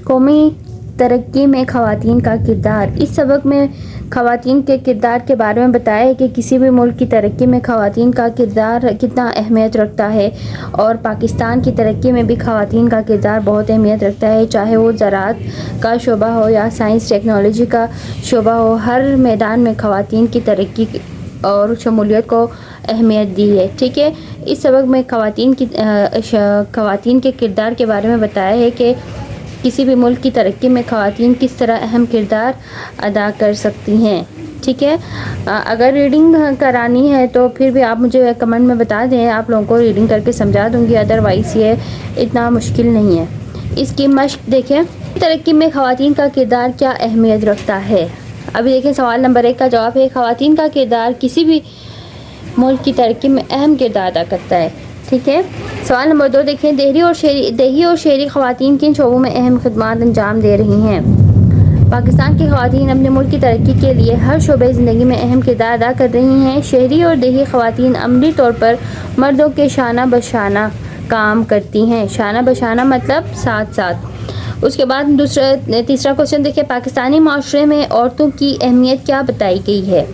قومی ترقی میں خواتین کا کردار۔ اس سبق میں خواتین کے کردار کے بارے میں بتایا ہے کہ کسی بھی ملک کی ترقی میں خواتین کا کردار کتنا اہمیت رکھتا ہے، اور پاکستان کی ترقی میں بھی خواتین کا کردار بہت اہمیت رکھتا ہے، چاہے وہ زراعت کا شعبہ ہو یا سائنس ٹیکنالوجی کا شعبہ ہو۔ ہر میدان میں خواتین کی ترقی اور شمولیت کو اہمیت دی ہے، ٹھیک ہے۔ اس سبق میں خواتین کے کردار کے بارے میں بتایا ہے کہ کسی بھی ملک کی ترقی میں خواتین کس طرح اہم کردار ادا کر سکتی ہیں، ٹھیک ہے۔ اگر ریڈنگ کرانی ہے تو پھر بھی آپ مجھے کمنٹ میں بتا دیں، آپ لوگوں کو ریڈنگ کر کے سمجھا دوں گی، ادروائز یہ اتنا مشکل نہیں ہے۔ اس کی مشق دیکھیں، ترقی میں خواتین کا کردار کیا اہمیت رکھتا ہے۔ ابھی دیکھیں سوال نمبر 1 کا جواب ہے خواتین کا کردار کسی بھی ملک کی ترقی میں اہم کردار ادا کرتا ہے، ٹھیک ہے۔ سوال نمبر 2 دیکھیں، دیہی اور شہری خواتین کن شعبوں میں اہم خدمات انجام دے رہی ہیں۔ پاکستان کی خواتین اپنے ملک کی ترقی کے لیے ہر شعبۂ زندگی میں اہم کردار ادا کر رہی ہیں۔ شہری اور دیہی خواتین عملی طور پر مردوں کے شانہ بشانہ کام کرتی ہیں۔ شانہ بشانہ مطلب ساتھ ساتھ۔ اس کے بعد تیسرا کوشچن دیکھیں، پاکستانی معاشرے میں عورتوں کی اہمیت کیا بتائی گئی ہے۔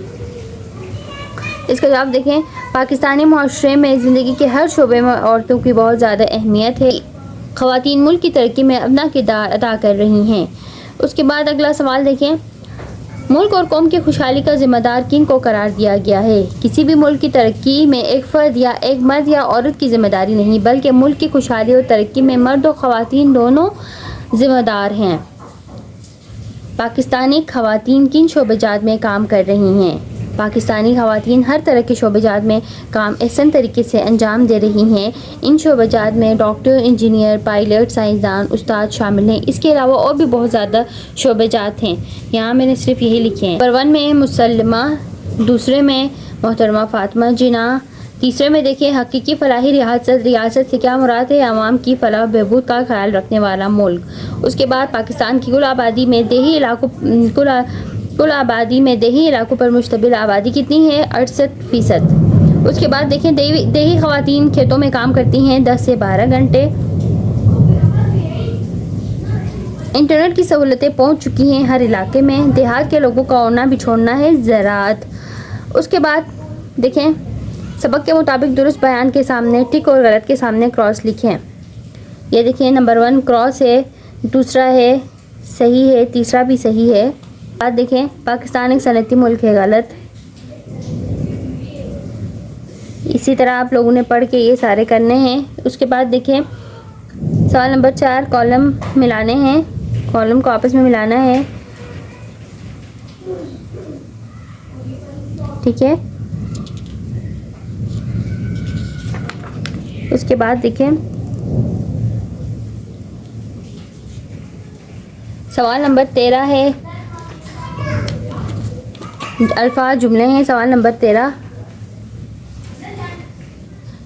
اس کا جواب دیکھیں، پاکستانی معاشرے میں زندگی کے ہر شعبے میں عورتوں کی بہت زیادہ اہمیت ہے۔ خواتین ملک کی ترقی میں اپنا کردار ادا کر رہی ہیں۔ اس کے بعد اگلا سوال دیکھیں، ملک اور قوم کی خوشحالی کا ذمہ دار کن کو قرار دیا گیا ہے۔ کسی بھی ملک کی ترقی میں ایک فرد یا ایک مرد یا عورت کی ذمہ داری نہیں، بلکہ ملک کی خوشحالی اور ترقی میں مرد و خواتین دونوں ذمہ دار ہیں۔ پاکستانی خواتین کن شعبہ جات میں کام کر رہی ہیں۔ پاکستانی خواتین ہر طرح کے شعبہ جات میں کام احسن طریقے سے انجام دے رہی ہیں۔ ان شعبہ جات میں ڈاکٹر، انجینئر، پائلٹ، سائنسدان، استاد شامل ہیں۔ اس کے علاوہ اور بھی بہت زیادہ شعبہ جات ہیں، یہاں میں نے صرف یہی لکھے ہیں۔ نمبر 1 میں مسلمہ، دوسرے میں محترمہ فاطمہ جناح، تیسرے میں دیکھیں حقیقی فلاحی ریاست سے کیا مراد ہے، عوام کی فلاح و بہبود کا خیال رکھنے والا ملک۔ اس کے بعد پاکستان کی کل آبادی میں دیہی علاقوں پر مشتمل آبادی کتنی ہے، 68%۔ اس کے بعد دیکھیں دیہی خواتین کھیتوں میں کام کرتی ہیں 10 سے 12 گھنٹے۔ انٹرنیٹ کی سہولتیں پہنچ چکی ہیں ہر علاقے میں، دیہات کے لوگوں کا اوڑھنا بچھوڑنا ہے زراعت۔ اس کے بعد دیکھیں سبق کے مطابق درست بیان کے سامنے ٹک اور غلط کے سامنے کراس لکھیں۔ یہ دیکھیں نمبر 1 کراس ہے، دوسرا ہے صحیح ہے، تیسرا بھی صحیح ہے۔ بعد دیکھیں پاکستان ایک صنعتی ملک ہے، غلط۔ اسی طرح آپ لوگوں نے پڑھ کے یہ سارے کرنے ہیں۔ اس کے بعد دیکھیں سوال نمبر 4 کالم ملانے ہیں، کالم کو آپس میں ملانا ہے، ٹھیک ہے۔ اس کے بعد دیکھیں سوال نمبر 13 ہے، الفاظ جملے ہیں۔ سوال نمبر 13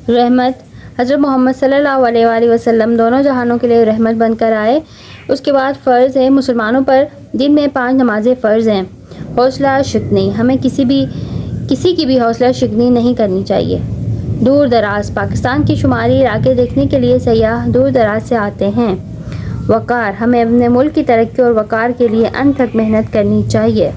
رحمت، حضرت محمد صلی اللہ علیہ وآلہ وسلم دونوں جہانوں کے لیے رحمت بن کر آئے۔ اس کے بعد فرض ہے، مسلمانوں پر دن میں 5 نمازیں فرض ہیں۔ حوصلہ شکنی، ہمیں کسی کی بھی حوصلہ شکنی نہیں کرنی چاہیے۔ دور دراز، پاکستان کے شمالی علاقے دیکھنے کے لیے سیاح دور دراز سے آتے ہیں۔ وقار، ہمیں اپنے ملک کی ترقی اور وقار کے لیے انتھک محنت کرنی چاہیے۔